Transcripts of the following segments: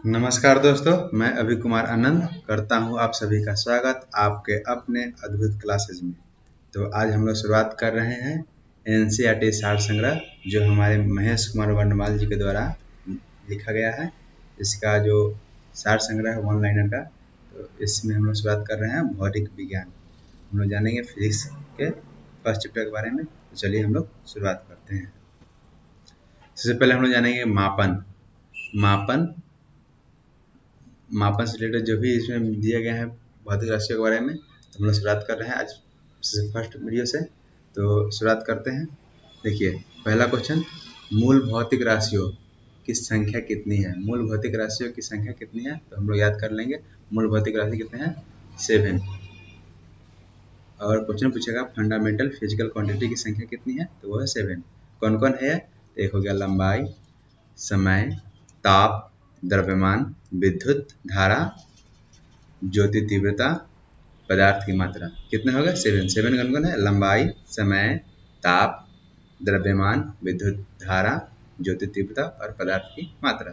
नमस्कार दोस्तों, मैं अभी कुमार आनंद करता हूं आप सभी का स्वागत आपके अपने अद्भुत क्लासेज में। तो आज हम लोग शुरुआत कर रहे हैं एनसीईआरटी सार संग्रह, जो हमारे महेश कुमार वर्णवाल जी के द्वारा लिखा गया है। इसका जो सार संग्रह है वन लाइनर का, तो इसमें हम लोग शुरुआत कर रहे हैं भौतिक विज्ञान। हम लोग जानेंगे फिजिक्स के फर्स्ट चैप्टर के बारे में। तो चलिए हम लोग शुरुआत करते हैं। सबसे पहले हम लोग जानेंगे मापन मापन से रिलेटेड जो भी इसमें दिया गया है भौतिक राशियों के बारे में। तो हम लोग शुरुआत कर रहे हैं आज फर्स्ट वीडियो से। तो शुरुआत करते हैं। देखिए, पहला क्वेश्चन, मूल भौतिक राशियों की संख्या कितनी है? मूल भौतिक राशियों की संख्या कितनी है? तो हम लोग याद कर लेंगे, मूल भौतिक राशि कितने हैं? 7। और क्वेश्चन पूछेगा फंडामेंटल फिजिकल क्वांटिटी की संख्या कितनी है? तो वो है 7। कौन कौन है? तो एक हो गया लंबाई, समय, ताप, द्रव्यमान, विद्युत धारा, ज्योति तीव्रता, पदार्थ की मात्रा। कितने हो गए? 7 कौन कौन है? लंबाई, समय, ताप, द्रव्यमान, विद्युत धारा, ज्योति तीव्रता और पदार्थ की मात्रा।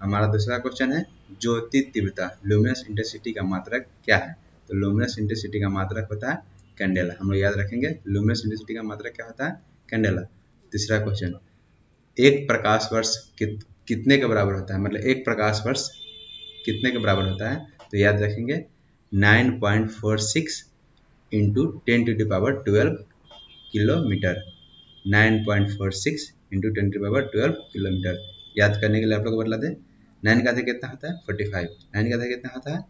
हमारा दूसरा क्वेश्चन है ज्योति तीव्रता, लुमिनस इंटेंसिटी का मात्रक क्या है? तो लुमिनस इंटेंसिटी का मात्रक होता है कैंडेला। हम लोग याद रखेंगे, लुमिनस इंटेंसिटी का मात्रक क्या होता है? कैंडेला। तीसरा क्वेश्चन, एक प्रकाश वर्ष कितने के बराबर होता है? मतलब एक प्रकाश वर्ष कितने के बराबर होता है? तो याद रखेंगे 9.46 इंटू 10⁻12 किलोमीटर। 9.46 into 10⁻12 kilometre. याद करने के लिए आप लोग बता दें, 9 का आधा कितना होता है? 45। 9 का आधा कितना होता है?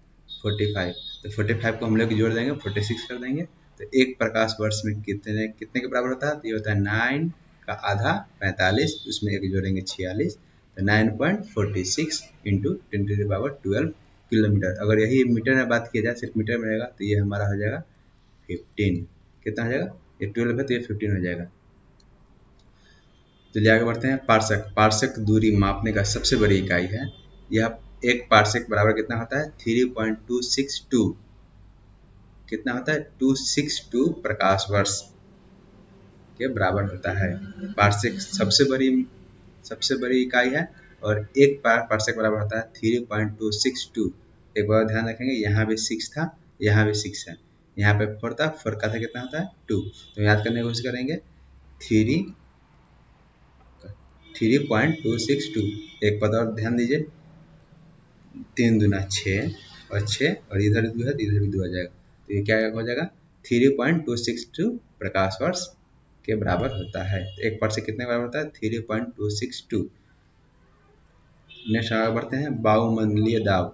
45। तो 45 को हम लोग जोड़ देंगे, 46 कर देंगे। तो एक प्रकाश वर्ष में कितने कितने के बराबर होता है? तो ये होता है 9 का आधा 45, उसमें एक जोड़ेंगे 46। तो 9.46 इंटू 10⁻12 किलोमीटर। अगर यही मीटर में बात की जाए, सिर्फ मीटर में रहेगा, तो ये हमारा हो जाएगा 15। कितना हो जाएगा? ये 12 है तो ये 15 हो जाएगा। चलिए आगे बढ़ते हैं। पार्सक, पार्सक दूरी मापने का सबसे बड़ी इकाई है। यह एक पार्सक बराबर कितना होता है? 3.262। कितना होता है? 262 प्रकाश वर्ष के बराबर होता है। पार्सक सबसे बड़ी इकाई है, और एक पार्सक बराबर होता है 3.262। एक बार ध्यान रखेंगे, यहाँ भी 6 था, यहाँ भी 6 है, यहाँ पे 4 था, 4 का था कितना होता है? 2। तो याद करने की कोशिश करेंगे, 3.262। एक पद और ध्यान दीजिए, 3 दूना 6 और 6 और इधर 2 है तो इधर भी 2 आ जाएगा। तो ये क्या हो जाएगा? 3.262 प्रकाश वर्ष के बराबर होता है। तो एक पर से कितने बराबर होता है? 3.262। नेक्स्ट आगे बढ़ते हैं। वायुमंडलीय दाब,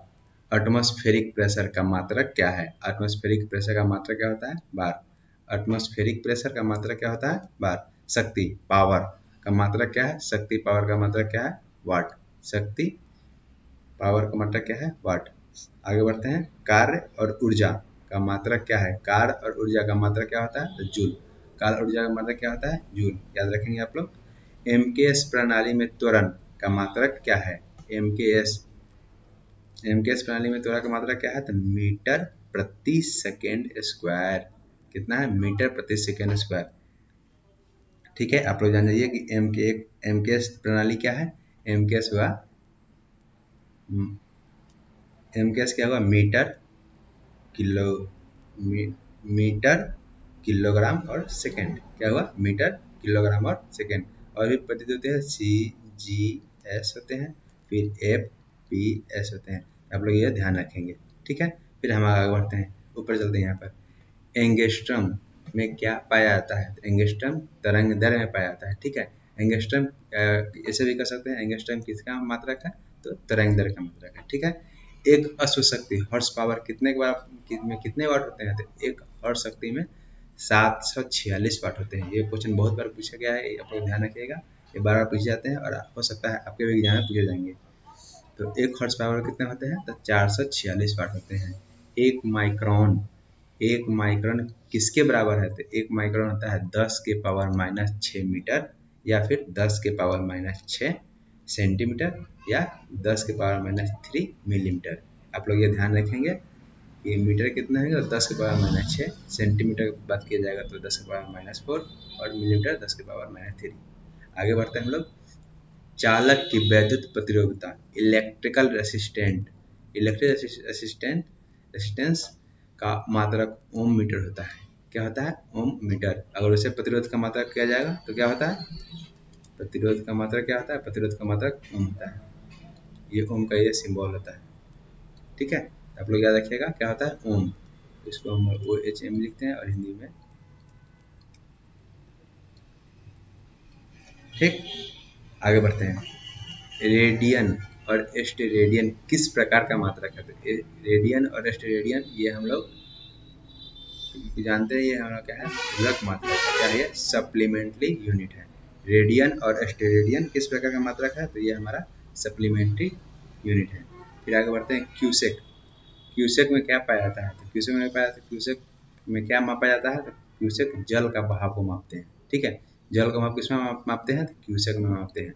एटमॉस्फेरिक प्रेशर का मात्रक क्या है? एटमॉस्फेरिक प्रेशर का मात्रक क्या होता है? बार। एटमॉस्फेरिक प्रेशर का मात्रक क्या होता है? बार। शक्ति, पावर का मात्रक क्या है? शक्ति पावर का मात्रक क्या है? वाट। शक्ति पावर का मात्रक क्या है? वाट। आगे बढ़ते हैं। कार्य और ऊर्जा का मात्रक क्या है? कार्य और ऊर्जा का मात्रक क्या होता है? तो जूल। कार्य और ऊर्जा का मात्रक क्या होता है? जूल। याद रखेंगे आप लोग। एमकेएस प्रणाली में त्वरण का मात्रक क्या है? एमकेएस प्रणाली में त्वरण का मात्रक क्या है? तो मीटर प्रति सेकेंड स्क्वायर। कितना है? मीटर प्रति सेकेंड स्क्वायर। ठीक है, आप लोग जान जाइए कि एमकेएस प्रणाली क्या है? एमकेएस हुआ एमकेएस क्या हुआ? मीटर किलोग्राम और सेकेंड। क्या हुआ? मीटर किलोग्राम और सेकेंड। और भी प्रतीत होते हैं, सी जी एस होते हैं, फिर एफ पी एस होते हैं। आप लोग ये ध्यान रखेंगे। ठीक है, फिर हम आगे बढ़ते हैं, ऊपर चलते हैं। यहाँ पर एंगस्ट्रम में क्या पाया जाता है? एंगस्ट्रम तरंग दैर्ध्य में पाया जाता है। ठीक है, एंगस्ट्रम ऐसे भी कर सकते हैं, एंगस्ट्रम किसका मात्रक है? तो तरंग दैर्ध्य का मात्रक है। ठीक है, एक अश्व शक्ति हॉर्स पावर कितने में कितने वाट होते हैं? तो एक हॉर्स शक्ति में 746 वाट होते हैं। ये क्वेश्चन बहुत बार पूछा गया है, आप लोग ध्यान रखिएगा, ये बार बार पूछे जाते हैं और हो सकता है आपके भी एग्जाम में पूछे जाएंगे। तो एक हॉर्स पावर कितने होते हैं? तो 446 वाट होते हैं। एक माइक्रोन किसके बराबर है? तो एक माइक्रोन होता है 10⁻⁻6 मीटर, या फिर 10⁻⁻6 सेंटीमीटर, या 10⁻⁻3 मिलीमीटर। आप लोग ये ध्यान रखेंगे, ये मीटर कितना है? 10⁻⁻6। सेंटीमीटर की बात किया जाएगा तो 10⁻⁻4, और मिलीमीटर 10⁻⁻3। आगे बढ़ते हैं हम लोग। चालक की वैद्युत प्रतिरोधकता, इलेक्ट्रिकल रेसिस्टेंस का मात्रक ओम मीटर होता है। क्या होता है? ओम मीटर। अगर उसे प्रतिरोध का मात्रक किया जाएगा तो क्या होता है? प्रतिरोध का मात्रक क्या होता है? प्रतिरोध का मात्रक ओम होता है। ये ओम का ये सिंबल होता है। ठीक है, आप लोग याद रखिएगा क्या होता है? ओम। इसको हम OHM लिखते हैं और हिंदी में। ठीक, आगे बढ़ते हैं। रेडियन और स्टेरेडियन किस प्रकार का मात्रक है? तो रेडियन और स्टेरेडियन ये हम लोग जानते हैं, ये हमारा क्या है? पूरक मात्रक है। क्या है? सप्लीमेंट्री यूनिट है। रेडियन और स्टेरेडियन किस प्रकार का मात्रक है? तो ये हमारा सप्लीमेंट्री यूनिट है। फिर आगे बढ़ते हैं। क्यूसेक। क्यूसेक में क्या पाया जाता है? तो क्यूसेक में पाया जाता है, क्यूसेक में क्या मापा जाता है? तो क्यूसेक जल का बहाव को मापते हैं। ठीक है, जल का माप किसमें मापते हैं? तो क्यूसेक में मापते हैं।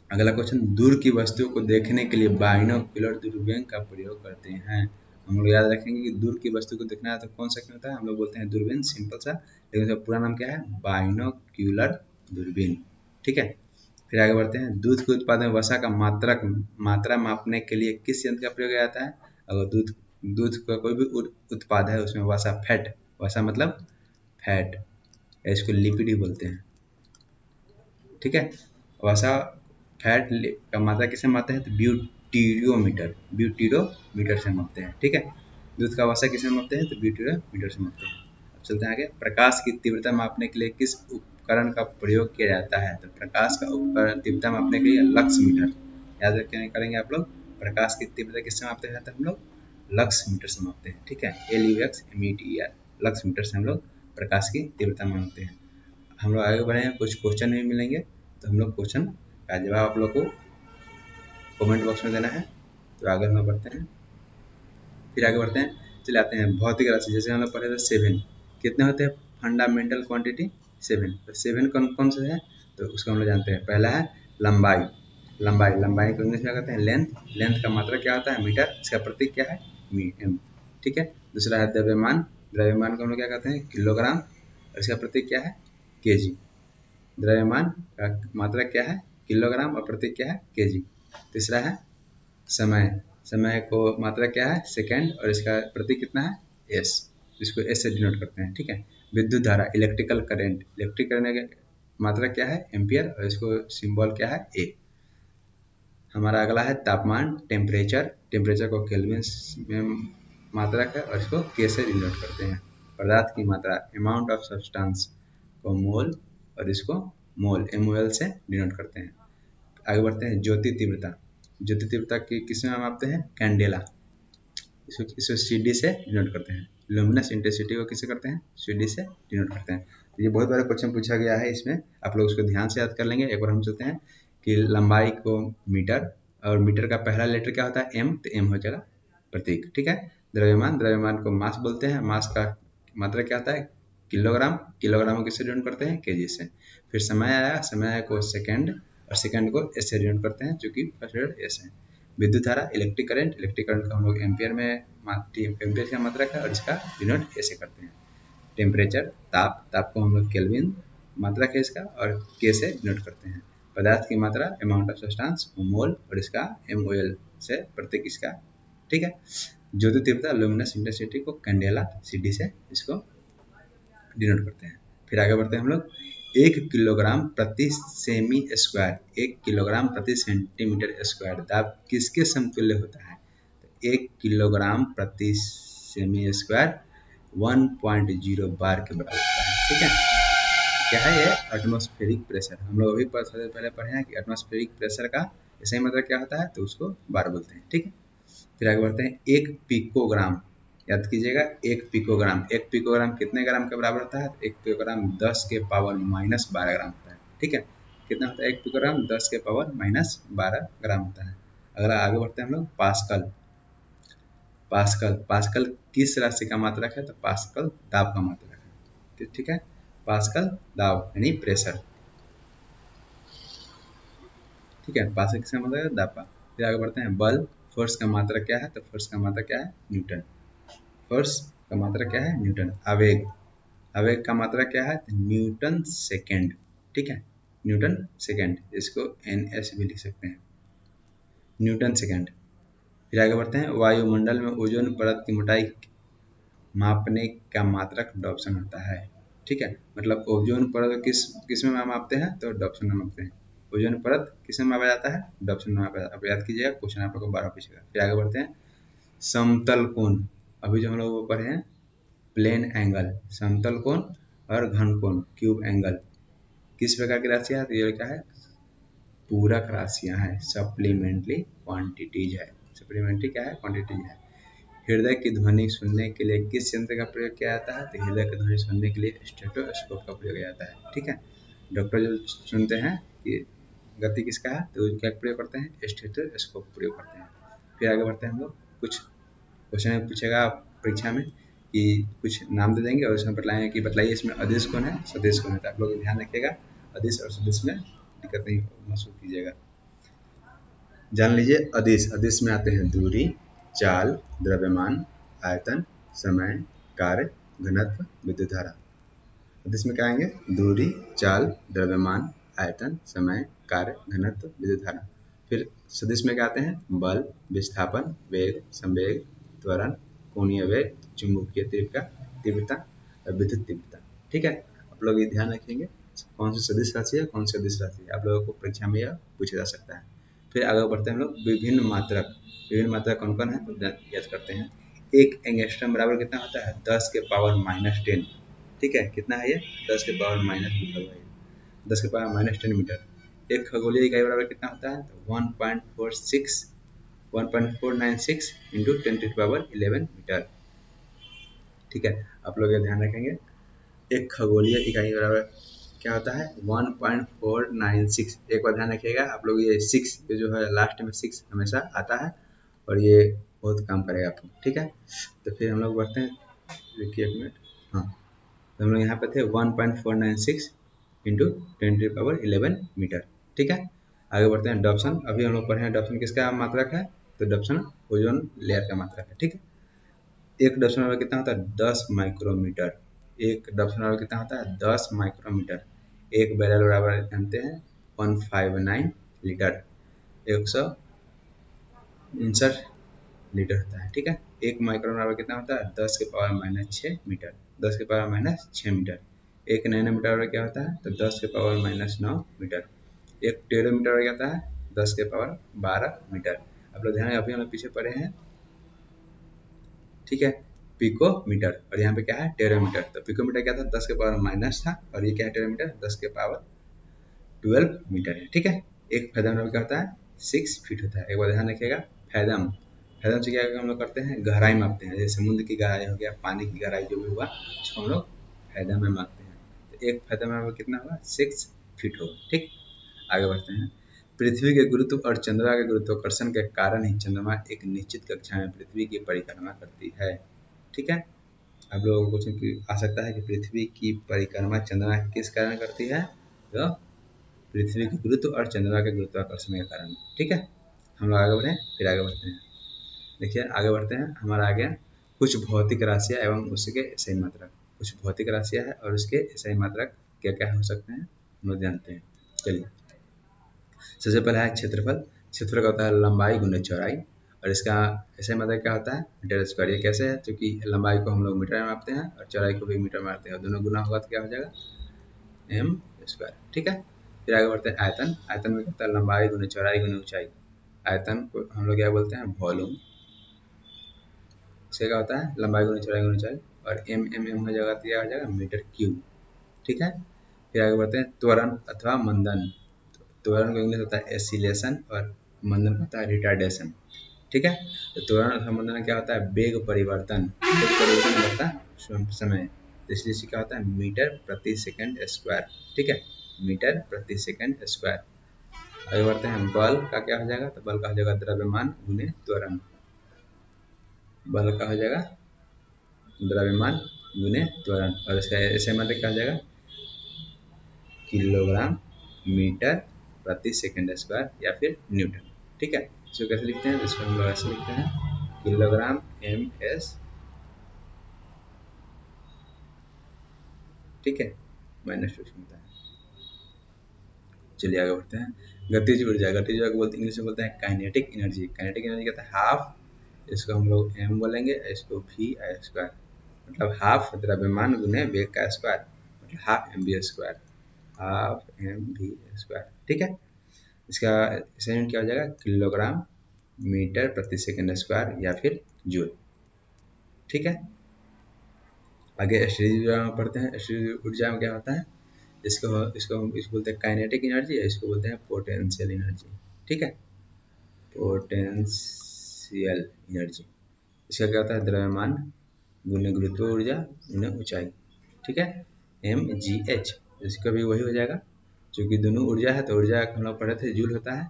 अगला क्वेश्चन, दूर की वस्तुओं को देखने के लिए बाइनोक्यूलर दूरबीन का प्रयोग करते हैं। हम लोग याद रखेंगे कि दूर की वस्तु को देखना है तो कौन सा होता है? हम लोग बोलते हैं दूरबीन, सिंपल सा, लेकिन उसका पूरा नाम क्या है? बाइनोक्यूलर दूरबीन। ठीक है, फिर आगे बढ़ते हैं। दूध के उत्पादन में वसा का मात्रा मापने के लिए किस यंत्र का प्रयोग किया जाता है? अगर दूध का कोई भी उत्पाद है उसमें वसा, फैट, वसा मतलब फैट, इसको लिपिड ही बोलते हैं। ठीक है, वसा फैट का मात्रा किससे मापते हैं? तो ब्यूटीरोमीटर से मापते हैं। ठीक है, दूध का वसा किससे मापते हैं? तो ब्यूटीरोमीटर से मापते हैं। अब चलते हैं आगे। प्रकाश की तीव्रता मापने के लिए किस उपकरण का प्रयोग किया जाता है? तो प्रकाश का उपकरण तीव्रता मापने के लिए लक्स मीटर। याद रखें, करेंगे आप लोग। प्रकाश की तीव्रता किससे मापते हैं? तो हम लोग लक्स मीटर से मापते हैं। ठीक है, LUXMETER, लक्स मीटर से हम लोग प्रकाश की तीव्रता मापते हैं। हम लोग आगे बढ़े हैं, कुछ क्वेश्चन भी मिलेंगे, तो हम लोग क्वेश्चन का जवाब आप लोग को कमेंट बॉक्स में देना है। तो आगे हम लोग बढ़ते हैं। फिर आगे बढ़ते हैं, चले आते हैं भौतिक राशि। जैसे हम लोग पढ़े थे 7 कितने होते हैं? Fundamental quantity 7। तो 7 कौन कौन से है? तो उसको हम लोग जानते हैं। पहला है लंबाई। लंबाई को इंग्लिश में कहते हैं लेंथ। लेंथ का मात्रक क्या होता है? मीटर। इसका प्रतीक क्या है? एम। ठीक है, दूसरा है द्रव्यमान। द्रव्यमान को हम लोग क्या कहते हैं? किलोग्राम। और इसका प्रतीक क्या है? केजी। द्रव्यमान का मात्रक क्या है? किलोग्राम, और प्रतीक क्या है? केजी। तीसरा है समय। समय को मात्रक क्या है? सेकेंड, और इसका प्रतीक कितना है? एस। इसको एस से डिनोट करते हैं। ठीक है, विद्युत धारा, इलेक्ट्रिकल करंट। इलेक्ट्रिक करंट का मात्रक क्या है? एम्पियर, और इसको सिंबल क्या है? ए। हमारा अगला है तापमान, टेम्परेचर। टेम्परेचर को केल्विन में मात्रक है, और इसको के से डिनोट करते हैं। पदार्थ की मात्रा, अमाउंट ऑफ सब्सटेंस को मोल, और इसको मोल, MOL से डिनोट करते हैं। आगे बढ़ते हैं। ज्योति तीव्रता। ज्योति तीव्रता की किस में मापते हैं? कैंडेला। इसको CD से डिनोट करते हैं। लुमिनस इंटेंसिटी को किसे करते हैं? CD से डिनोट करते हैं। तो ये बहुत बड़ा क्वेश्चन पूछा गया है इसमें, आप लोग उसको ध्यान से याद कर लेंगे। एक बार हम चलते हैं कि लंबाई को मीटर, और मीटर का पहला लेटर क्या होता है? M, तो M हो जाएगा प्रतीक। ठीक है, द्रव्यमान को मास बोलते हैं। मास का मात्रा क्या होता है? किलोग्राम। किलोग्राम को किससे डिनोट करते हैं? केजी से। फिर समय आया, समय को सेकेंड, और सेकेंड को एस से डिनोट करते हैं, जो कि फर्स्ट लेटर एस है। विद्युत धारा, इलेक्ट्रिक करंट। इलेक्ट्रिक करंट को हम लोग एम्पियर में, एम्पियर का मात्रक है, और इसका डिनोट ऐसे करते हैं। टेम्परेचर, ताप को हम लोग केल्विन मात्रक है इसका, और के से डिनोट करते हैं। पदार्थ की मात्रा, अमाउंट ऑफ सब्सटेंस, मोल, और इसका MOL से प्रतीक इसका। ठीक है, ज्योति तीव्रता, लुमिनस इंटेंसिटी को कैंडेला, CD से इसको डिनोट करते हैं। फिर आगे बढ़ते हैं हम लोग। 1 किलोग्राम प्रति सेमी स्क्वायर, 1 किलोग्राम प्रति सेंटीमीटर स्क्वायर दाब किसके समतुल्य होता है? तो 1 किलोग्राम प्रति सेमी स्क्वायर 1.0 बार के बराबर होता है। ठीक है, क्या है ये? Atmospheric pressure. हम लोग अभी पहले पढ़े हैं कि एटमॉस्फेरिक प्रेशर का सही मतलब क्या होता है? तो उसको बार बोलते हैं। ठीक है, फिर आगे बढ़ते हैं। 1 पिकोग्राम, याद कीजिएगा, 1 पिकोग्राम। 1 पिकोग्राम कितने ग्राम के बराबर होता है? 1 पिकोग्राम 10 के पावर -12 ग्राम होता है। ठीक है, कितना होता है? 1 पिकोग्राम 10 के पावर -12 ग्राम होता है। अगला आगे बढ़ते हैं हम लोग। पास्कल। पास्कल किस राशि का मात्रक है? तो पास्कल दाब का मात्रक है। ठीक है, पास्कल दाब यानी प्रेशर। ठीक है, पास्कल किसका मात्रक है? दाब का। फिर आगे बढ़ते हैं। बल। फोर्स का मात्रक क्या है? तो फोर्स का मात्रक क्या है? न्यूटन। फोर्स का मात्रक क्या है? न्यूटन। आवेग। आवेग का मात्रक क्या है? Newton second. ठीक है, न्यूटन सेकेंड, इसको NS भी लिख सकते हैं, न्यूटन सेकेंड। फिर आगे बढ़ते हैं, वायुमंडल में ओजोन परत की मोटाई मापने का मात्रक डॉप्सन होता है। ठीक है, मतलब ओजोन परत किस में मापते हैं, तो डॉप्सन में मापते हैं। ओजोन परत किस में मापा जाता है, डॉप्सन में मापा जाता है। आप याद कीजिएगा, क्वेश्चन आप लोग को 12 पूछेगा। फिर आगे बढ़ते हैं, समतल कोण, अभी जो हम लोग पढ़े हैं प्लेन एंगल, समतल कोण और घन कोण, क्यूब एंगल, किस प्रकार की राशियां है, तो ये क्या है, पूरक राशियां हैं, सप्लीमेंट्री क्वांटिटीज है। सप्लीमेंट्री क्या है, क्वांटिटीज है। हृदय की ध्वनि सुनने के लिए किस यंत्र का प्रयोग किया जाता है, तो हृदय की ध्वनि सुनने के लिए स्टेथोस्कोप का प्रयोग किया जाता है। ठीक है, डॉक्टर जो सुनते हैं कि गति किसका है, तो क्या प्रयोग करते हैं, स्टेथोस्कोप प्रयोग करते हैं। फिर आगे बढ़ते हैं हम लोग, कुछ क्वेश्चन पूछेगा परीक्षा में कि कुछ नाम दे देंगे और उसमें बताएंगे कि बताइए इसमें अदिश कौन है, सदिश कौन है। तो आप लोग ध्यान रखिएगा, अदिश और सदिश में दिक्कत नहीं महसूस कीजिएगा। जान लीजिए अदिश, अदिश में आते हैं दूरी, चाल, द्रव्यमान, आयतन, समय, कार्य, घनत्व, विद्युत धारा। अदिश में क्या आएंगे, दूरी, चाल, द्रव्यमान, आयतन, समय, कार्य, घनत्व, विद्युत धारा। फिर सदिश में क्या आते हैं, बल, विस्थापन, वेग, संवेग, त्वरण, कोणीय वेग, चुंबकीय तीव्रता और विद्युत तीव्रता। ठीक है, आप लोग ये ध्यान रखेंगे कौन सी सदिश राशि है, कौन सी अदिश राशि है, आप लोगों को परीक्षा में यह पूछा जा सकता है। फिर आगे बढ़ते हैं हम लोग, विभिन्न मात्रक, विभिन्न मात्रक कौन कौन है, तो याद करते हैं। एक एंगस्ट्रम बराबर कितना होता है, 10 के पावर -10। ठीक है, कितना है ये, 10 के पावर माइनस लिखा हुआ है, 10 के पावर -10 मीटर। एक खगोलीय इकाई बराबर कितना होता है, तो 1.496 इंटू 10⁻11 मीटर। ठीक है, आप लोग ये ध्यान रखेंगे, एक खगोलीय इकाई बराबर क्या होता है, 1.496। एक बार ध्यान रखिएगा आप लोग, ये 6 ये जो है लास्ट में 6 हमेशा आता है और ये बहुत काम करेगा आपको। ठीक है, तो फिर हम लोग बढ़ते हैं, देखिए एक मिनट, हाँ, तो हम लोग यहाँ पे थे 1.496 इंटू 10⁻11 मीटर। ठीक है, आगे बढ़ते हैं, डॉप्सन, अभी हम लोग पढ़े हैं डॉप्सन किसका मात्रक है, तो डॉप्सन ओजोन लेयर का मात्रक है। ठीक है, एक डॉप्सन में कितना होता है, 10 माइक्रोमीटर। एक डॉप्सन में कितना होता है, 10 माइक्रोमीटर। एक बैरल बराबर जानते हैं 159 लीटर, 159 लीटर होता है। ठीक है, एक माइक्रोन बराबर कितना होता है, 10 के पावर -6 मीटर, 10 के पावर -6 मीटर। एक नैनोमीटर बराबर क्या होता है, तो 10 के पावर -9 मीटर। एक टेरोमीटर बराबर क्या होता है, 10 के पावर 12 मीटर। आप लोग ध्यान, अभी हम लोग पीछे पढ़े हैं। ठीक है, पिकोमीटर, और यहाँ पे क्या है, टेरोमीटर। तो पिकोमीटर क्या था, 10 के पावर माइनस था, और ये क्या है, टेरोमीटर 10 के पावर 12 मीटर है। ठीक है, एक फैदम में क्या होता है, 6 फीट होता है। एक बार ध्यान रखिएगा, फैदम, फैदम से क्या हम लोग करते हैं, गहराई मापते हैं, जैसे समुद्र की गहराई हो गया, पानी की गहराई जो भी हुआ उसको हम लोग फैदम में मापते हैं। तो एक फैदम में कितना होगा, 6 फीट होगा। ठीक, आगे बढ़ते हैं, पृथ्वी के गुरुत्व और चंद्रमा के गुरुत्वाकर्षण के कारण ही चंद्रमा एक निश्चित कक्षा में पृथ्वी की परिक्रमा करती है। ठीक है, आप लोगों को क्वेश्चन आ सकता है कि पृथ्वी की परिक्रमा चंद्रमा किस कारण करती है, तो पृथ्वी के गुरुत्व और चंद्रमा के गुरुत्वाकर्षण के कारण। ठीक है, हम लोग आगे बढ़े, फिर आगे बढ़ते हैं, देखिए आगे बढ़ते हैं, हमारा आ गया कुछ भौतिक राशियाँ एवं उसके सही मात्रक। कुछ भौतिक राशियाँ है और उसके सही मात्रक क्या क्या हो सकते हैं, हम लोग जानते हैं। चलिए, सबसे पहला है क्षेत्रफल। क्षेत्रफल का होता है लंबाई गुने चौड़ाई, और इसका ऐसे मतलब क्या होता है, मीटर स्क्वायर। ये कैसे है, क्योंकि लंबाई को हम लोग मीटर में मापते हैं और चौड़ाई को भी मीटर में मापते हैं, दोनों गुना होगा तो क्या हो जाएगा, एम स्क्वायर। ठीक है, फिर आगे बढ़ते हैं, आयतन। आयतन में क्या होता है, लंबाई गुने चौड़ाई गुने ऊंचाई। आयतन को हम लोग क्या बोलते हैं, वॉल्यूम। इसका क्या होता है, लंबाई गुने चौड़ाई गुने ऊंचाई, और एम हो जाएगा तो क्या हो जाएगा, मीटर क्यूब। ठीक है, फिर आगे बढ़ते हैं, त्वरण अथवा मंदन। त्वरण को इंग्लिश होता है एसिलेशन, और मंदन का होता है रिटार्डेशन। ठीक है, तो त्वरण अथवा मंदन में क्या होता है, वेग परिवर्तन, वेग परिवर्तन होता है समय, तो इसलिए इसे क्या होता है, मीटर प्रति सेकंड स्क्वायर। ठीक है, मीटर प्रति सेकंड स्क्वायर। आगे बढ़ते हैं, बल का क्या हो जाएगा, तो बल का हो जाएगा द्रव्यमान गुने त्वरण। बल का हो जाएगा द्रव्यमान गुने त्वरण, और इसका ऐसे मतलब क्या हो जाएगा, किलोग्राम मीटर प्रति सेकंड स्क्वायर या फिर न्यूटन। ठीक है, इसको कैसे लिखते हैं, इसको हम लोग ऐसे लिखते हैं, किलोग्राम MS। ठीक है, -2 मिलता है। चलिए आगे बढ़ते हैं। गतिज ऊर्जा, गतिज ऊर्जा को बोलते इंग्लिश में बोलते हैं काइनेटिक एनर्जी। काइनेटिक एनर्जी कहता है हाफ, इसको हम लोग एम बोलेंगे, इसको वी आई स्क्वायर, मतलब हाफ द्रव्यमान गुने वेग का स्क्वायर, मतलब half M V square, half M V square. ठीक है, इसका यूनिट क्या हो जाएगा, किलोग्राम मीटर प्रति सेकंड स्क्वायर या फिर जूल। ठीक है, आगे स्थितिज ऊर्जा में पढ़ते हैं। स्थितिज ऊर्जा में क्या होता है, इसको बोलते हैं काइनेटिक एनर्जी, इसको बोलते हैं पोटेंशियल एनर्जी। ठीक है, पोटेंशियल एनर्जी, इसका क्या होता है, द्रव्यमान गुने गुरुत्व ऊर्जा गुने ऊंचाई। ठीक है, एम जी एच, इसका भी वही हो जाएगा, क्योंकि दोनों ऊर्जा है तो ऊर्जा हम लोग पढ़े थे जूल होता है,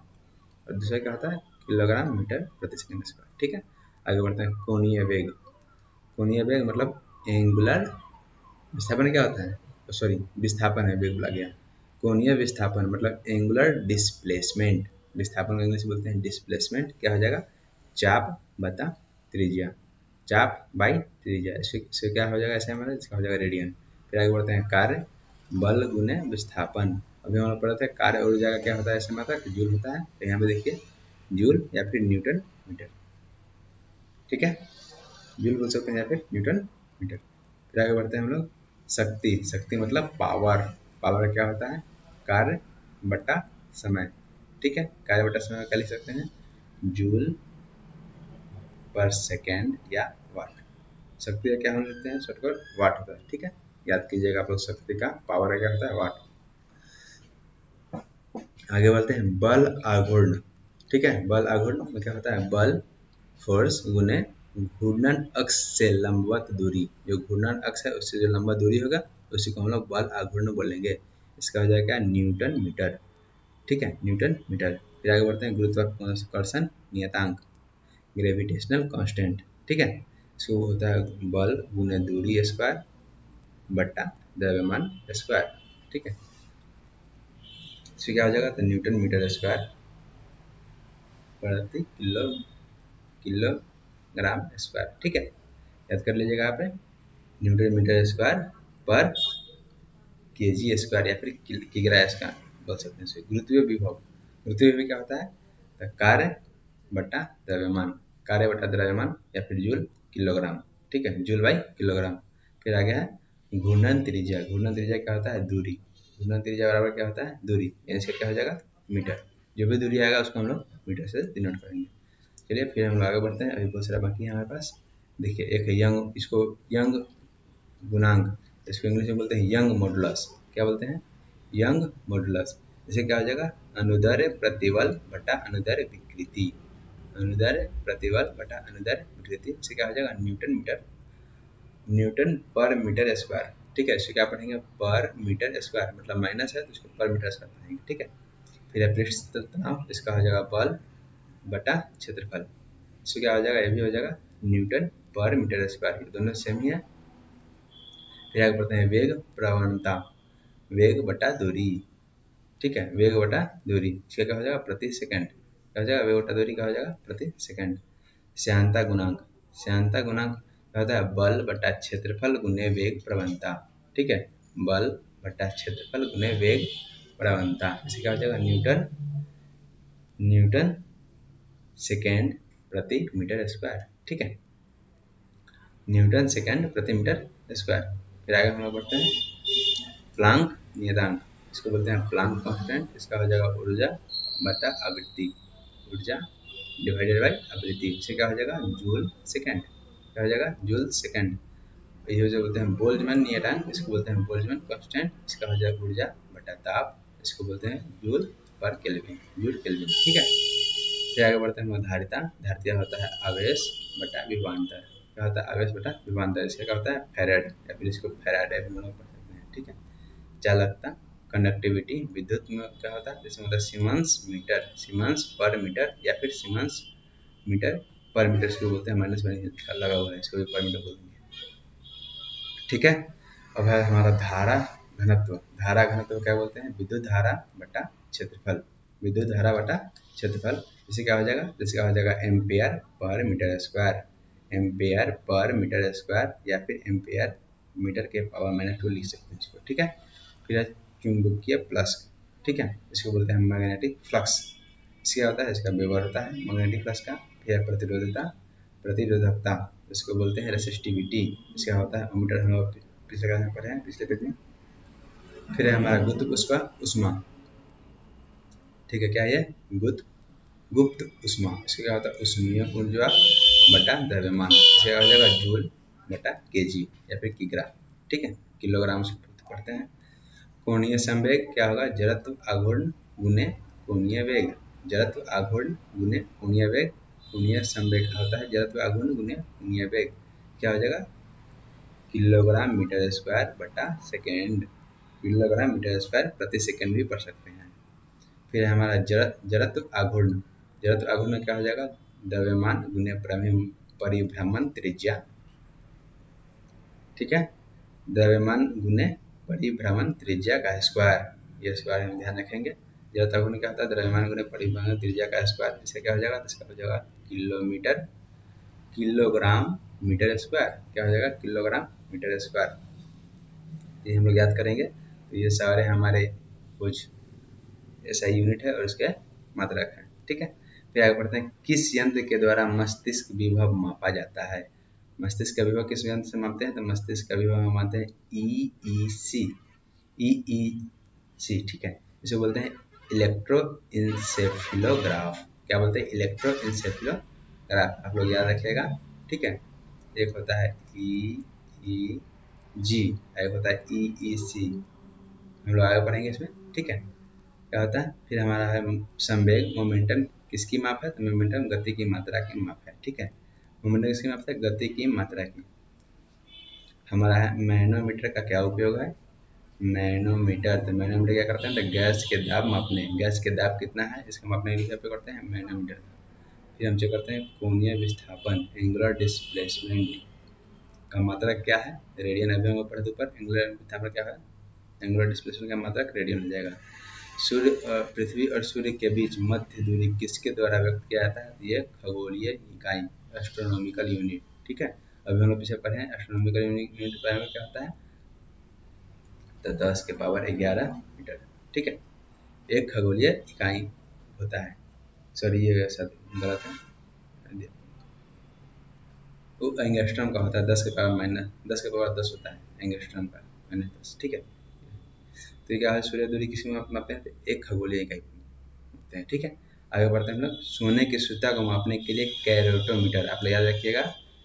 और दूसरा क्या होता है, किलोग्राम मीटर प्रति सेकंड स्क्वायर। ठीक है, आगे बढ़ते हैं। कोणीय वेग, कोणीय वेग मतलब एंगुलर विस्थापन क्या होता है, सॉरी विस्थापन है, वेग बोला गया। कोणीय विस्थापन मतलब एंगुलर डिस्प्लेसमेंट, विस्थापन को इंग्लिश में बोलते हैं डिस्प्लेसमेंट। क्या हो जाएगा, चाप बता त्रिज्या, चाप बाई त्रिज्या, इससे क्या हो जाएगा, ऐसे हमारा इसका हो जाएगा रेडियन। फिर आगे बढ़ते हैं। कार्य बल गुने विस्थापन, अभी हम लोग पढ़े थे कार्य ऊर्जा का क्या होता है, ऐसे में होता है जूल होता है, तो यहाँ पे देखिए जूल या फिर न्यूटन मीटर। ठीक है, जूल बोल सकते हैं या फिर न्यूटन मीटर। फिर आगे बढ़ते हैं हम लोग। शक्ति, शक्ति मतलब पावर, पावर क्या होता है, कार्य बटा समय। ठीक है, कार्य बटा समय क्या लिख सकते हैं, जूल पर सेकेंड या वाट। शक्ति का क्या हम लिखते हैं, शॉर्टकट वाट होता है। ठीक है, याद कीजिएगा आप लोग, शक्ति का पावर क्या होता है, वाट। आगे बढ़ते हैं। बल आघूर्ण, ठीक है, बल आघूर्ण में क्या होता है, बल फोर्स गुने घूर्णन अक्ष से लंबवत दूरी, जो घूर्णन अक्ष है उससे जो लंबा दूरी होगा उसी को हम लोग बल आघूर्ण बोलेंगे। इसका हो जाएगा न्यूटन मीटर। ठीक है, न्यूटन मीटर। फिर आगे बढ़ते हैं। गुरुत्वाकर्षण नियतांक, ग्रेविटेशनल कांस्टेंट। ठीक है, इसको होता है बल गुने दूरी स्क्वायर बट्टा द्रव्यमान स्क्वायर। ठीक है, इससे क्या हो जाएगा, तो न्यूटन मीटर स्क्वायर प्रति किलोग्राम स्क्वायर। ठीक है, याद कर लीजिएगा यहाँ पे, न्यूटन मीटर स्क्वायर पर केजी स्क्वायर या फिर किग्रा स्क्वायर बोल सकते हैं इसे। गुरुत्वीय विभव, गुरुत्वीय विभव क्या होता है, तो कार्य बटा द्रव्यमान, कार्य बटा द्रव्यमान या फिर जूल किलोग्राम। ठीक है, जूल बाई किलोग्राम। फिर आगे है घूर्णन त्रिज्या, घूर्णन त्रिज्या क्या होता है, दूरी, घूर्णन त्रिज्या बराबर क्या होता है, दूरी, यानी इसका क्या हो जाएगा, मीटर। जो भी दूरी आएगा उसको हम लोग मीटर से डिनोट करेंगे। चलिए फिर हम लोग आगे बढ़ते हैं, अभी बहुत सारा बाकी है हमारे पास। देखिए एक है यंग, इसको यंग गुणांक, इसको इंग्लिश में बोलते हैं यंग मॉडुलस। क्या बोलते हैं, यंग मॉडुलस। इसे क्या हो जाएगा, अनुदैर्ध्य प्रतिबल बटा अनुदैर्ध्य विकृति, अनुदैर्ध्य प्रतिबल बटा अनुदैर्ध्य विकृति। इसे क्या हो जाएगा, न्यूटन मीटर, न्यूटन पर मीटर स्क्वायर। ठीक है, इसे क्या पढ़ेंगे, पर मीटर स्क्वायर, मतलब माइनस है तो इसको पर मीटर स्क्वायर पढ़ेंगे। ठीक है, फिर है पृष्ठ तनाव, इसका हो जाएगा बल बटा क्षेत्रफल। इससे क्या हो जाएगा, ये भी हो जाएगा न्यूटन पर मीटर स्क्वायर, ये दोनों सेम ही है। फिर आगे बढ़ते हैं। वेग प्रवणता, वेग बटा दूरी। ठीक है, वेग बटा दूरी, इसका क्या हो जाएगा, प्रति सेकंड। क्या हो जाएगा, वेग बटा दूरी क्या हो जाएगा, प्रति सेकंड। श्यानता गुणांक, श्यानता गुणांक क्या होता है, बल बटा क्षेत्रफल गुने वेग प्रवणता। ठीक है, बल बटा क्षेत्रफल गुने वेग प्रवणता, इसे क्या हो जाएगा, न्यूटन, न्यूटन सेकेंड प्रति मीटर स्क्वायर। ठीक है, न्यूटन सेकेंड प्रति मीटर स्क्वायर। फिर आगे हम लोग बढ़ते हैं। प्लांक नियतांक, इसको बोलते हैं प्लांक कांस्टेंट, इसका हो जाएगा ऊर्जा बटा आवृत्ति, ऊर्जा डिवाइडेड बाई आवृत्ति, इसे क्या हो जाएगा, जूल सेकेंड। क्या हो जाएगा, जूल सेकेंड। ये जो बोलते हैं बोल्ट्जमैन नियतांक, इसको बोलते हैं बोल्ट्जमैन कांस्टेंट, इसका हो जाएगा ऊर्जा बटा ताप, इसको बोलते हैं जूल पर केल्विन, जूल केल्विन। ठीक है, फिर आगे बढ़ते हैं। धारिता, धारिता होता है आवेश बटा विभवांतर। क्या होता है, आवेश बटा विभवांतर, इसका क्या होता है, फेराड, या फिर इसको फैराडे भी हम लोग पढ़ सकते हैं। ठीक है, चालकता, कंडक्टिविटी, विद्युत में क्या होता है, जैसे मतलब सीमेंस मीटर, सीमेंस पर मीटर या फिर सीमेंस मीटर पर मीटर, इसको बोलते हैं, माइनस माइनस लगा हुआ है, इसको भी पर मीटर बोलेंगे। ठीक है, अब है हमारा धारा घनत्व, धारा घनत्व क्या बोलते हैं, विद्युत धारा बटा क्षेत्रफल, विद्युत धारा बटा क्षेत्रफल। इसे क्या हो जाएगा, जैसे क्या हो जाएगा, एम्पेयर पर मीटर स्क्वायर, एम्पेयर पर मीटर स्क्वायर या फिर एम्पेयर मीटर के पावर -2 लिख सकते हैं इसको। ठीक है, फिर चुंबकीय प्लस, ठीक है, इसको बोलते हैं मैग्नेटिक फ्लक्स। इसका होता है, इसका व्यवहार होता है मैग्नेटिक फ्लक्स का। फिर है प्रतिरोधकता, प्रतिरोधकता इसको बोलते हैं रेसिस्टिविटी। इसका होता है ओमीटर, हम लोग पिछले क्लास में पढ़े हैं, पिछले पेज में। फिर है हमारा गुप्त ऊष्मा उष्मा, ठीक है, क्या है गुप्त गुप्त उष्मा। इसका क्या होता है उष्मीय ऊर्जा बटा द्रव्यमान। इसका हो जाएगा जूल बटा केजी या फिर किग्रा, ठीक है, किलोग्राम से पढ़ते हैं। कोणीय संवेग क्या होगा, जड़त्व आघूर्ण गुने कोणीय वेग। जड़त्व आघूर्ण गुने कोणीय वेग। कोणीय संवेग होता है जड़त्व आघूर्ण गुने कोणीय वेग। क्या हो जाएगा किलोग्राम मीटर स्क्वायर बटा सेकेंड। किलोग्राम मीटर स्क्वायर प्रति सेकेंड भी पढ़ सकते हैं। फिर हमारा जड़त्व आघूर्ण। जड़त्व आघूर्ण में क्या हो जाएगा द्रव्यमान गुने परिभ्रमण त्रिज्या, ठीक है, द्रव्यमान गुने परिभ्रमण त्रिज्या का स्क्वायर, ये स्क्वायर हम ध्यान रखेंगे। जड़त्व आघूर्ण क्या होता है द्रव्यमान गुने परिभ्रमण त्रिज्या का स्क्वायर। इससे क्या हो जाएगा, इसका हो जाएगा किलोमीटर, किलोग्राम मीटर स्क्वायर। क्या हो जाएगा किलोग्राम मीटर स्क्वायर, ये हम लोग याद करेंगे। तो ये सारे हमारे कुछ ऐसा यूनिट है और इसके मात्रक है, ठीक है। फिर आगे बढ़ते हैं, किस यंत्र के द्वारा मस्तिष्क विभव मापा जाता है। मस्तिष्क का विभव किस यंत्र से मापते हैं, तो मस्तिष्क का विभव हम मानते हैं ईईसी, ईईसी, ठीक है। इसे बोलते हैं इलेक्ट्रोइंसेफिलोग्राफ। क्या बोलते हैं इलेक्ट्रोइंसेफिलोग्राफ, आप लोग याद रखिएगा, ठीक है। एक होता है ईईजी, एक होता है ईईसी, हम लोग आगे पढ़ेंगे इसमें, ठीक है। क्या होता है फिर हमारा है संवेग, मोमेंटम किसकी माप है, तो मोमेंटम गति की मात्रा की माप है, ठीक है। मोमेंटम किसकी माप है, गति की मात्रा की। हमारा है मैनोमीटर का क्या उपयोग है, मैनोमीटर, तो मैनोमीटर क्या करते हैं, तो गैस के दाब मापने, गैस के दाब कितना है इसका मापने के लिए उपयोग करते हैं मैनोमीटर का। फिर हम चेक करते हैं कोणीय विस्थापन, एंगुलर डिस्प्लेसमेंट का मात्रक क्या है, रेडियन। अभी हम पढ़े ऊपर एंगुलर विस्थापन क्या है, एंगुलर डिस्प्लेसमेंट का मात्रक रेडियन हो जाएगा। सूर्य पृथ्वी और सूर्य के बीच मध्य दूरी किसके द्वारा व्यक्त किया जाता है, ये खगोलीय इकाई, एस्ट्रोनॉमिकल यूनिट, ठीक है। अभी हम लोग पीछे पढ़े हैं एस्ट्रोनॉमिकल यूनिट के बारे में, क्या होता है तो 10 के पावर 11 मीटर, ठीक है, एक खगोलीय इकाई होता है। सॉरी ये सब गलत है, वो एंगस्ट्रॉम का होता है, 10 के पावर माइनस 10 के पावर 10 होता है एंगस्ट्रॉम का, -10, ठीक है। तो क्या है सूर्य दूरी किसी में मापते हैं, तो एक खगोलीय इकाई मापते हैं, ठीक है। आगे बढ़ते हैं हम लोग, सोने की शुद्धता को मापने के लिए कैरोटोमीटर, आप लोग याद रखिएगा,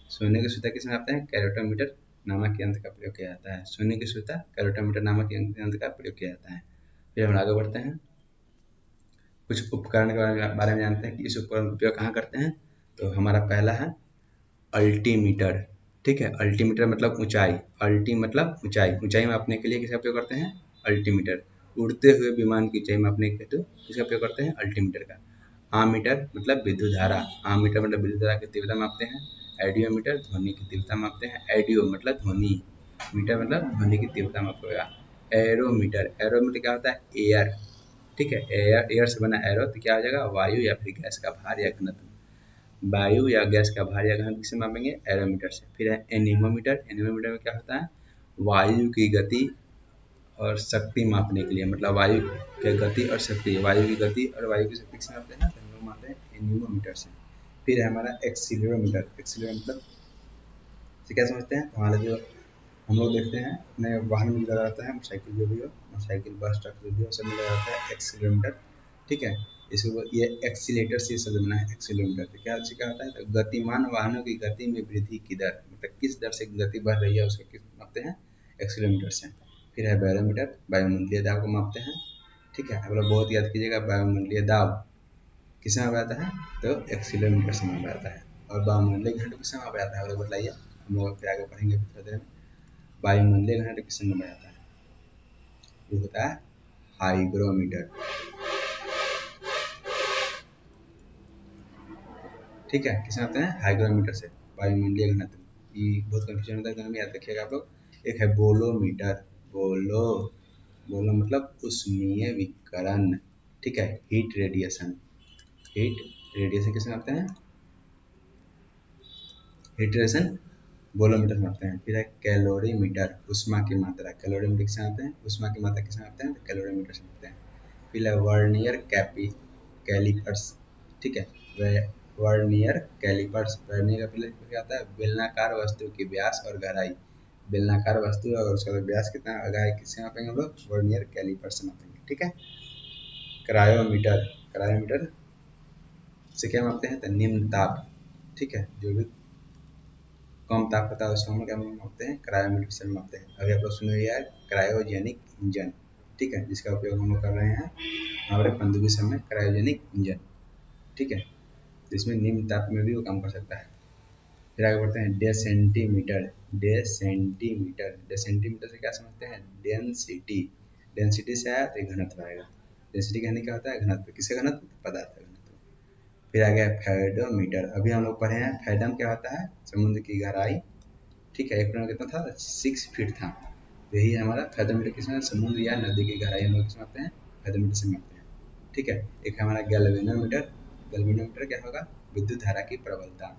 सोने की शुद्धता किस में मापते हैं, कैरोटोमीटर नामक यंत्र का प्रयोग किया जाता है। सोने की शुद्धता कैरोटोमीटर नामक यंत्र का प्रयोग किया जाता है। फिर हम आगे बढ़ते हैं, कुछ उपकरण के बारे में जानते हैं कि इस उपकरण का उपयोग कहाँ करते हैं। तो हमारा पहला है अल्टीमीटर, ठीक है, अल्टीमीटर मतलब ऊंचाई, अल्टी मतलब ऊंचाई, ऊंचाई मापने के लिए किसका उपयोग करते हैं अल्टीमीटर। उड़ते हुए विमान की ऊंचाई मापने के हेतु किसका उपयोग करते हैं अल्टीमीटर का। आमीटर मतलब विद्युत धारा, आमीटर मतलब विद्युत धारा की तीव्रता मापते हैं। एडियोमीटर ध्वनि की तीव्रता मापते हैं, एडियो मतलब ध्वनि, मीटर मतलब ध्वनि की तीव्रता मापेगा। एरोमीटर, एरोमीटर क्या होता है एयर, ठीक है, एयर, एयर से बना एरो, तो क्या हो जाएगा वायु या फिर गैस का भार या घनत्व, वायु या गैस का भार या घनत्व किससे मापेंगे एरोमीटर से। फिर है एनीमोमीटर, एनीमोमीटर में क्या होता है वायु की गति और शक्ति मापने के लिए, मतलब वायु की गति और शक्ति, वायु की गति और वायु की शक्ति किससे मापते हैं, तो हम लोग मापते हैं एनीमोमीटर से। फिर है हमारा एक्सीलरोमीटर, एक्सीलरोमीटर मतलब से क्या समझते हैं, हमारा जो हम लोग देखते हैं अपने वाहन में लगा रहता है, मोटरसाइकिल जो भी हो, मोटरसाइकिल बस ट्रक जो भी हो, सब में लगा रहता है एक्सीलरोमीटर, ठीक है। इसको ये एक्सीलेटर से शब्द बना है एक्सीलरोमीटर, तो क्या क्या होता है तो गतिमान वाहनों की गति में वृद्धि की दर, मतलब किस दर से गति बढ़ रही है उसको किस मापते हैं एक्सीलरोमीटर से। फिर है बैरोमीटर, वायुमंडलीय दाब को मापते हैं, ठीक है, आप लोग बहुत याद कीजिएगा वायुमंडलीय दाब किससे मापा जाता है, तो एक्सीलरोमीटर से मापा जाता है। और वायुमंडलीय घनत्व किससे मापा जाता है, आप लोग बताइए, हम लोग फिर आगे पढ़ेंगे थोड़ी देर में। वायुमंडलीय घनत्व किससे मापा जाता है, वो होता है हाइग्रोमीटर, ठीक है, किससे मापते हैं हाइग्रोमीटर से वायुमंडलीय घनत्व। ये बहुत कंफ्यूजन होता है, तो याद रखिएगा आप लोग। एक है बोलोमीटर, बोलो, बोलो मतलब उष्मीय विकिरण, ठीक है, हीट रेडिएशन, हीट रेडिएशन किससे मापते हैं हीट रेडिएशन बोलोमीटर मापते हैं। फिर है कैलोरीमीटर, उष्मा की मात्रा, कैलोरीमीटर किससे मापते हैं, उष्मा की मात्रा किससे मापते हैं, तो कैलोरीमीटर से मापते हैं। फिर है वर्नियर कैलिपर्स, ठीक है। वर्नियर कैलिपर्स, वर्नियर कैलिपर्स क्या होता है, बेलनाकार वस्तु की व्यास और गहराई, बेलनाकार वस्तु और उसका व्यास कितना गहराई किससे मापेंगे हम लोग, वर्नियर कैलिपर से मापेंगे, ठीक है। क्रायोमीटर, क्रायोमीटर से क्या मापते हैं, तो निम्न ताप, ठीक है, जो भी कम ताप होता है उसको हम क्या मापते हैं, क्रायोमीटर से मापते हैं। अभी आप लोग सुन लिया है क्रायोजेनिक इंजन, ठीक है, जिसका उपयोग हम लोग कर रहे हैं हमारे पनडुब्बी समय, क्रायोजेनिक इंजन, ठीक है, जिसमें निम्न ताप में भी वो काम कर सकता है। फिर आगे बढ़ते हैं डेसेंटीमीटर, डेसेंटीमीटर, डेसेंटीमीटर से क्या समझते हैं, डेंसिटी, डेंसिटी से आया तो घनत्व आएगा, डेंसिटी कहने क्या होता है, घनत्व, किसका घनत्व, पदार्थ का घनत्व। फिर आ गया फैडोमीटर, अभी हम लोग पढ़े हैं फैडम क्या होता है, समुद्र की गहराई, ठीक है, एक प्रश्न कितना था, 6 फीट था, यही हमारा फैथोमीटर किसमें, समुद्र या नदी की गहराई हम लोग किसमें मापते हैं, फैथोमीटर से मापते हैं, ठीक है। एक हमारा गैल्वेनोमीटर, गैल्वेनोमीटर क्या होगा, विद्युत धारा की प्रबलता,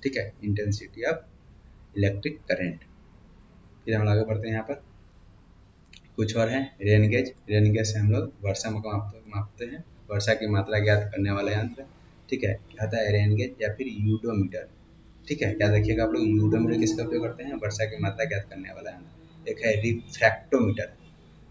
ठीक है, इंटेंसिटी ऑफ इलेक्ट्रिक करंट। फिर हम आगे बढ़ते हैं, यहाँ पर कुछ और है, रेन गेज, रेन गेज से हम लोग वर्षा को मापते हैं, वर्षा की मात्रा ज्ञात करने वाला यंत्र, ठीक है, क्या होता है, रेन गेज या फिर यूडोमीटर, ठीक है, याद रखिएगा आप लोग, यूडोमीटर किसका उपयोग करते हैं, वर्षा की मात्रा ज्ञात करने वाला यंत्र। एक है रिफ्रैक्टोमीटर,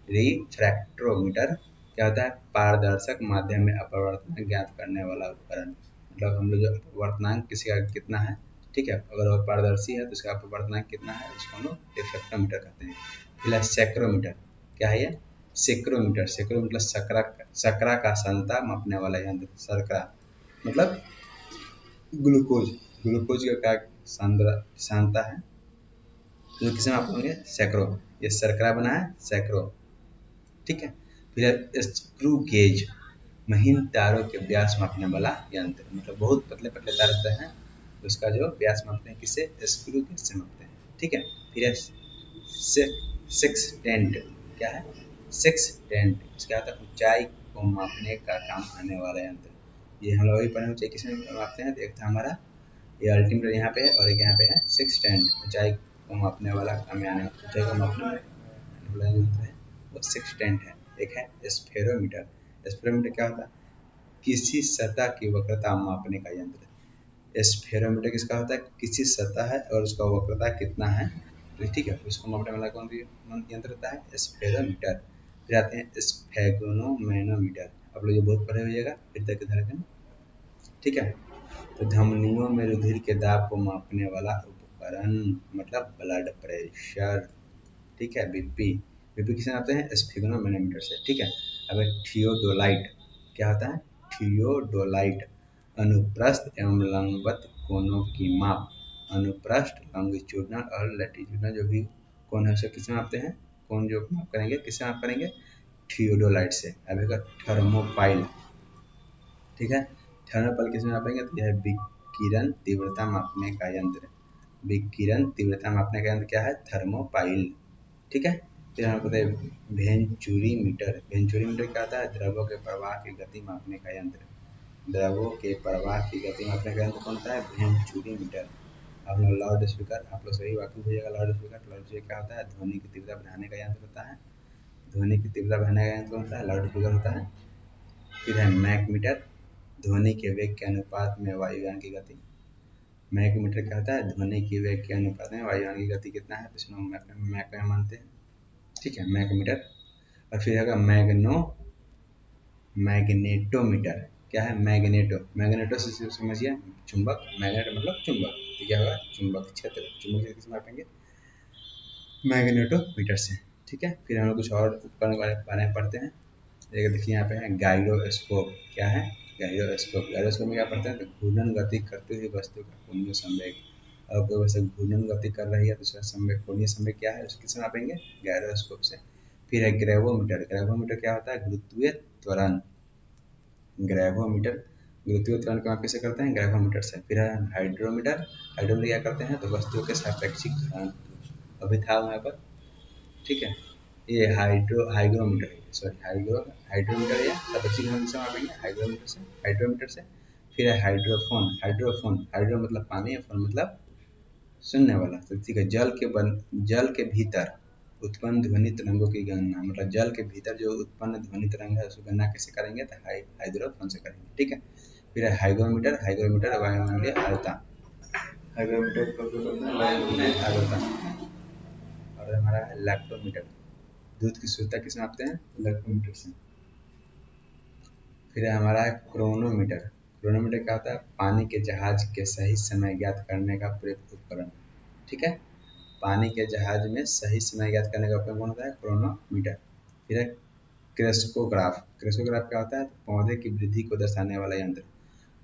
रिफ्रैक्टोमीटर क्या होता है, पारदर्शक माध्यम में अपवर्तनांक ज्ञात करने वाला उपकरण, मतलब हम लोग जो अपवर्तनांक किसी का कितना है, ठीक है, अगर वो पारदर्शी है तो उसका अपवर्तनांक कितना है, उसको हम लोग रिफ्रैक्टोमीटर कहते हैं। फिर सेक्रोमीटर, क्या है ये, सेक्रोमीटर, सेक्रोमीटर सकरा, सकरा का सांद्रता मापने वाला यंत्र, सकरा मतलब ग्लूकोज, ग्लूकोज का सांद्रता है, जो किसे माप लेंगे, सैकड़ों, ये सरकरा बना है सैकड़ों, ठीक है। फिर स्क्रू गेज, महीन तारों के व्यास मापने वाला यंत्र, मतलब बहुत पतले पतले तार होते हैं उसका जो व्यास मापते हैं किससे, स्क्रू गेज से मापते हैं, ठीक है। फिर सेक्सटेंट, क्या है, सेक्सटेंट, इसका होता है ऊंचाई को मापने का काम आने वाला यंत्र, ये हम लोग वही पढ़े, ऊंचाई किसमें मापते हैं, तो एक था हमारा ये अल्टीमीटर यहाँ पे है और एक यहाँ पे है सेक्सटेंट, ऊंचाई को मापने वाला काम आने, ऊंचाई को मापने वाला यंत्र है वो सेक्सटेंट है। एक है स्फेरोमीटर, स्फेरोमीटर क्या होता है, किसी सतह की वक्रता मापने का यंत्र, स्फेरोमीटर किसका होता है, किसी सतह है और उसका वक्रता कितना है, तो ठीक है, उसको मापने वाला कौन यंत्र होता है, स्फेरोमीटर। फिर आते हैं स्फेगोनोमैनोमीटर, आप लोग ये बहुत पढ़े होइएगा, हृदय की धड़कन, ठीक है, तो धमनियों में रुधिर के दाब को मापने वाला उपकरण, मतलब ब्लड प्रेशर, ठीक है, बीपी, बीपी किसे नापते हैं, स्फिग्नोमेनोमीटर से, ठीक है। अब थियोडोलाइट, क्या होता है, थियोडोलाइट, अनुप्रस्थ एवं लंबवत कोणों की माप, अनुप्रस्थ, लॉन्गिट्यूडनल और लैटिट्यूडनल जो भी कोण है उसे किससे मापते हैं, कोण जो माप करेंगे किससे माप करेंगे, थियोडोलाइट से। अब एक थर्मोपाइल, ठीक है, थर्मोपाइल किसमें मापेंगे, तो यह विकिरण तीव्रता मापने का यंत्र, विकिरण तीव्रता मापने का यंत्र क्या है, थर्मोपाइल, ठीक है। फिर हमें पता है वेंचुरी मीटर, वेंचुरी मीटर क्या होता है, द्रवों के प्रवाह की गति मापने का यंत्र, द्रवों के प्रवाह की गति मापने का यंत्र कौन सा है, वेंचुरी मीटर। अब लाउड स्पीकर, आप लोग सही वाकिफ होइएगा, लाउड स्पीकर, लाउड स्पीकर क्या होता है, ध्वनि की तीव्रता बढ़ाने का यंत्र होता है, ध्वनि की तीव्रता बढ़ाने का यंत्र कौन सा है, लाउड स्पीकर होता है। फिर है मैक मीटर, ध्वनि के वेग के अनुपात में वायुयान की गति, मैक मीटर क्या होता है, ध्वनि की वेग के अनुपात में वायुयान की गति कितना है, तो इसमें मैक में मानते हैं, ठीक है, मैक मीटर। और फिर होगा मैग्नेटोमीटर, क्या है, मैग्नेटो, मैग्नेटो से समझिए चुंबक, मैग्नेट मतलब चुंबक, तो क्या होगा, चुंबक क्षेत्र, चुंबक क्षेत्र किससे मापेंगे, मैग्नेटोमीटर से, ठीक है। फिर हम लोग कुछ और उपकरण के बारे में पढ़ते हैं, एक देखिए यहाँ पे है गाइरोस्कोप, क्या है, गाइरोस्कोप, गाइरोस्कोप में क्या पढ़ते हैं, तो घूर्णन गति करती हुई वस्तु का कोणीय संवेग, और कोई वस्तु घूर्णन गति कर रही है तो उसका संवेग, कोणीय संवेग क्या है, उसको किससे मापेंगे, गाइरोस्कोप से। फिर है ग्रेवोमीटर, ग्रेवोमीटर क्या होता है, गुरुत्वीय त्वरण, ग्रेवोमीटर गुरुत्वीय त्वरण का माप कैसे करते हैं, ग्रेवोमीटर से। फिर है हाइड्रोमीटर, हाइड्रोमीटर क्या करते हैं, तो वस्तुओं के सापेक्षिक त्वरण, अभी था वहाँ पर, ठीक है, ये हाइग्रोमीटर, सॉरी हाइड्रोमीटर या सापेक्षिक त्वरण से मापेंगे, हाइग्रोमीटर से, हाइड्रोमीटर से। फिर है हाइड्रोफोन, हाइड्रोफोन, हाइड्रो मतलब पानी, फोन मतलब सुनने वाला, तो ठीक है, जल के भीतर उत्पन्न ध्वनि तरंगों की गणना, मतलब जल के भीतर जो उत्पन्न ध्वनि तरंग है उसकी गणना कैसे करेंगे, तो हाइड्रोफोन से करेंगे। ठीक है, फिर है हाइग्रोमीटर। हाइग्रोमीटर वायुमंडलीय आर्द्रता, हाइग्रोमीटर को वायुमंडलीय आर्द्रता। और हमारा है लैक्टोमीटर, दूध की शुद्धता किससे मापते हैं, लैक्टोमीटर से। फिर हमारा है क्रोनोमीटर। क्रोनोमीटर क्या होता है, पानी के जहाज के सही समय ज्ञात करने का प्रयुक्त उपकरण। ठीक है, पानी के जहाज में सही समय ज्ञात करने का उपकरण कौन होता है, क्रोनोमीटर। फिर है क्रेस्कोग्राफ। क्रेस्कोग्राफ क्या होता है, तो पौधे की वृद्धि को दर्शाने वाला यंत्र।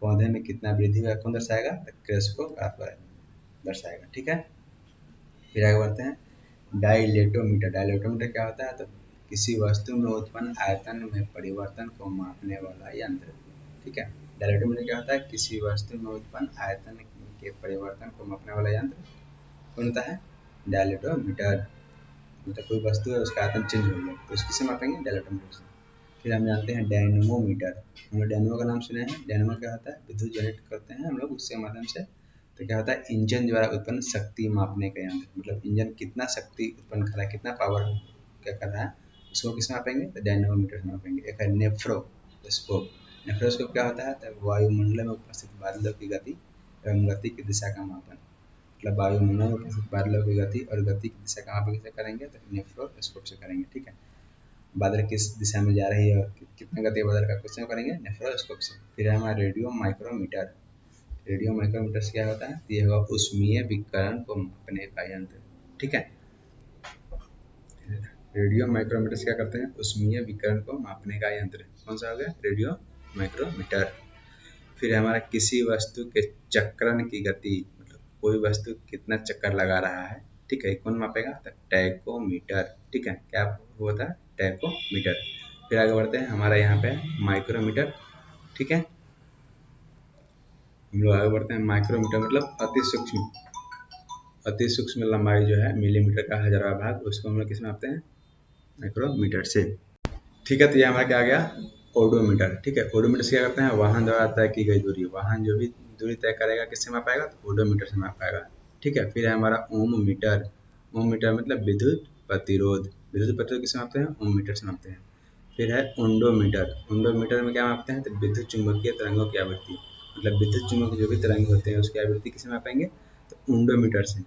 पौधे में कितना वृद्धि हुआ कौन दर्शाएगा, तो क्रेस्कोग्राफ दर्शाएगा। ठीक है, फिर आगे बढ़ते हैं डाइलेटोमीटर। डाइलेटोमीटर क्या होता है, तो किसी वस्तु में उत्पन्न आयतन में परिवर्तन को मापने वाला यंत्र। ठीक है, डाइलेटोमीटर क्या होता है, किसी वस्तु में उत्पन्न आयतन के परिवर्तन को मापने वाला यंत्र कौन होता है, डाइलेटोमीटर। मतलब कोई वस्तु है उसका आयतन चेंज हो गया तो उसकी से मापेंगे, डाइलेटोमीटर से। फिर हम जानते हैं डायनमोमीटर। हम लोग डायनमो का नाम सुने हैं। डायनमो क्या होता है, विद्युत जनरेट करते हैं हम लोग उसके माध्यम से। तो क्या होता है, इंजन द्वारा उत्पन्न शक्ति मापने का यंत्र। मतलब इंजन कितना शक्ति उत्पन्न कर रहा है, कितना पावर क्या कर रहा है, उसको किस मापेंगे, तो डायनमोमीटर से मापेंगे। एक है नेफ्रोस्कोप। नेफ्रोस्कोप क्या होता है, तो वायुमंडल में उपस्थित बादलों की गति एवं गति की दिशा का मापन। मतलब वायुमंडल में उपस्थित बादलों की गति और गति की दिशा का मापन कैसे करेंगे, तो नेफ्रोस्कोप से करेंगे। ठीक है, बादल किस दिशा में जा रही है और कितना गति बादल का क्वेश्चन करेंगे नेफ्रोस्कोप से। फिर है हमारा रेडियो माइक्रोमीटर। रेडियो माइक्रोमीटर से क्या होता है, ये होगा उष्मीय विकिरण को मापने का यंत्र। ठीक है, रेडियो माइक्रोमीटर से क्या करते हैं, उष्मीय विकिरण को मापने का यंत्र। कौन सा हो गया, रेडियो माइक्रोमीटर। फिर हमारा किसी वस्तु के चक्रण की गति, मतलब कोई वस्तु कितना चक्कर लगा रहा है, ठीक है, कौन मापेगा, तो टैकोमीटर। ठीक है, क्या होता है, टैकोमीटर। फिर आगे बढ़ते हैं, हमारा यहाँ पे माइक्रोमीटर। ठीक है, हम लोग आगे बढ़ते हैं। माइक्रोमीटर मतलब अति सूक्ष्म लंबाई जो है मिलीमीटर का 1000वां भाग, उसको हम लोग किस में मापते हैं, माइक्रोमीटर से। ठीक है, तो ये हमारा क्या आ गया, ओडोमीटर। ठीक है, ओडोमीटर से क्या करते हैं, वाहन द्वारा तय की गई दूरी, वाहन जो भी दूरी तय करेगा किससे माप पाएगा, तो ओडोमीटर से माप पाएगा। ठीक है, फिर है हमारा ओम मीटर। ओम मीटर मतलब विद्युत प्रतिरोध। विद्युत प्रतिरोध किससे मापते हैं, ओम मीटर से मापते हैं। फिर है ओंडोमीटर। ओंडोमीटर में क्या मापते हैं, तो विद्युत चुंबकीय तरंगों की आवृत्ति। मतलब विद्युत चुंबक जो भी तरंग होते हैं उसकी आवृत्ति किससे मापेंगे, तो ओंडोमीटर से।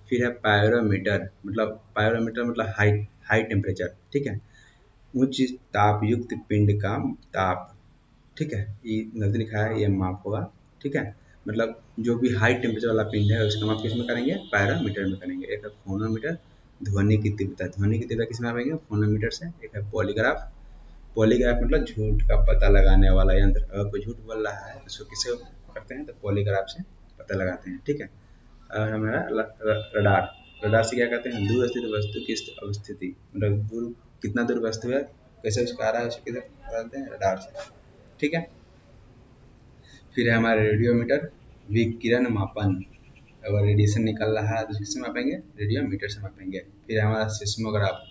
फिर है पायरोमीटर। मतलब पायरोमीटर मतलब हाई हाई टेम्परेचर। ठीक है, उच्च ताप युक्त पिंड का ताप। ठीक है, ये गलती लिखा है, ये माप होगा। ठीक है, मतलब जो भी हाई टेम्परेचर वाला पिंड है उसका माप किसमें करेंगे, पायरोमीटर में करेंगे। एक है फोनोमीटर, ध्वनि की तीव्रता। ध्वनि की तीव्रता किसमें मापेंगे, फोनोमीटर से। एक है पॉलीग्राफ। पॉलीग्राफ मतलब झूठ का पता लगाने वाला यंत्र। अगर कोई झूठ बोल रहा है तो उसको किससे करते हैं, तो पॉलीग्राफ से पता लगाते हैं। ठीक है, और हमारा रडार। रडार से क्या कहते हैं, दूर स्थित वस्तु की अवस्थिति। मतलब दूर कितना दूर वस्तु है, कैसे उसका आ रहा है, उसे किधर बताते हैं, रडार से। ठीक है, फिर है हमारा रेडियोमीटर, विकिरण मापन। अगर रेडिएशन निकल रहा है तो किससे मापेंगे, रेडियोमीटर से मापेंगे। फिर हमारा सिस्मोग्राफ।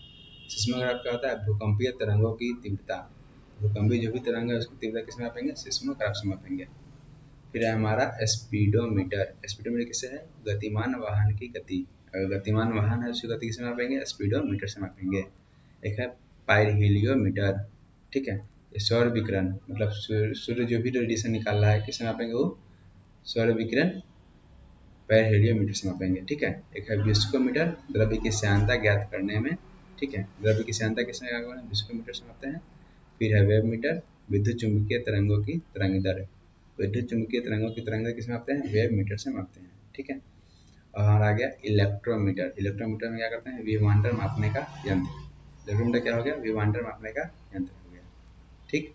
सिस्मोग्राफ क्या होता है, भूकंपीय तरंगों की तीव्रता। भूकंपीय जो भी तरंग है उसकी तीव्रता किससे मापेंगे, सिस्मोग्राफ से मापेंगे। फिर है हमारा स्पीडोमीटर। स्पीडोमीटर किससे है, गतिमान वाहन की गति। अगर गतिमान वाहन है उसकी गति किससे मापेंगे, स्पीडोमीटर से मापेंगे। एक है पाइरहेलियोमीटर। ठीक है, ये सौर विकिरण मतलब सूर्य जो भी रेडिएशन निकाल रहा है किससे मापेंगे, वो सौर विकिरण पाइरहेलियोमीटर से मापेंगे। ठीक है, एक है विस्कोमीटर, द्रव्य की श्यानता ज्ञात करने में। ठीक है, द्रव्य की श्यानता किसमें ज्ञात करते हैं, विस्कोमीटर से मापते हैं। फिर है वेव मीटर, विद्युत चुंबकीय तरंगों की तरंग दर। विद्युत चुंबकीय तरंगों की तरंग दर किस मापते हैं, वेव मीटर से मापते हैं। ठीक है, और हमारा आ गया इलेक्ट्रोमीटर। इलेक्ट्रोमीटर में क्या करते हैं, विभवांतर मापने का यंत्र। इलेक्ट्रोमीटर क्या हो गया, विभवांतर मापने का यंत्र हो गया। ठीक,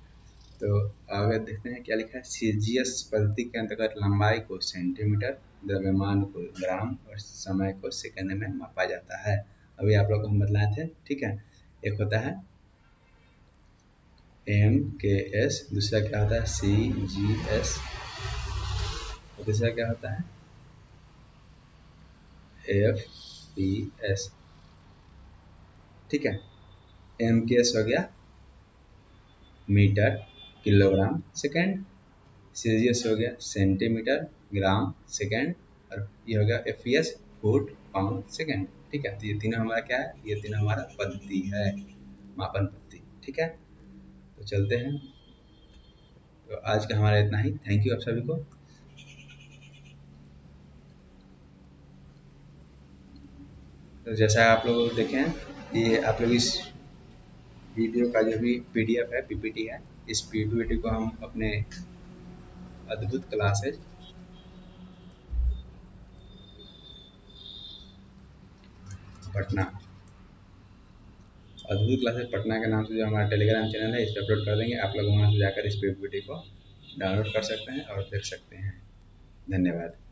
तो आगे देखते हैं क्या लिखा है, सीजीएस पद्धति के अंतर्गत लंबाई को सेंटीमीटर, द्रव्यमान को ग्राम और समय को सेकंड में मापा जाता है। अभी आप लोग को हम बतलाए थे। ठीक है, एक होता है एम के एस, दूसरा क्या होता है सी जी एस, और तीसरा क्या होता है एफ पी एस। ठीक है, एम के एस हो गया मीटर, किलोग्राम, सेकेंड। सीजीएस हो गया सेंटीमीटर, ग्राम, सेकेंड। और ये हो गया F P S, foot, pound, second. ठीक है। तो ये तीनों हमारा क्या है, ये तीनों हमारा पद्धति है, मापन पद्धति। ठीक है, तो चलते हैं। तो आज का हमारा इतना ही। थैंक यू आप सभी को। तो जैसा आप लोग देखें, ये आप लोग इस वीडियो का जो भी पीडीएफ है, पीपीटी है, इस पीपीटी को हम अपने अद्भुत क्लासेज पटना, अद्भुत क्लासेज पटना के नाम से जो हमारा टेलीग्राम चैनल है, इस पर अपलोड कर देंगे। आप लोग वहाँ से जाकर इस पीपीटी को डाउनलोड कर सकते हैं और देख सकते हैं। धन्यवाद।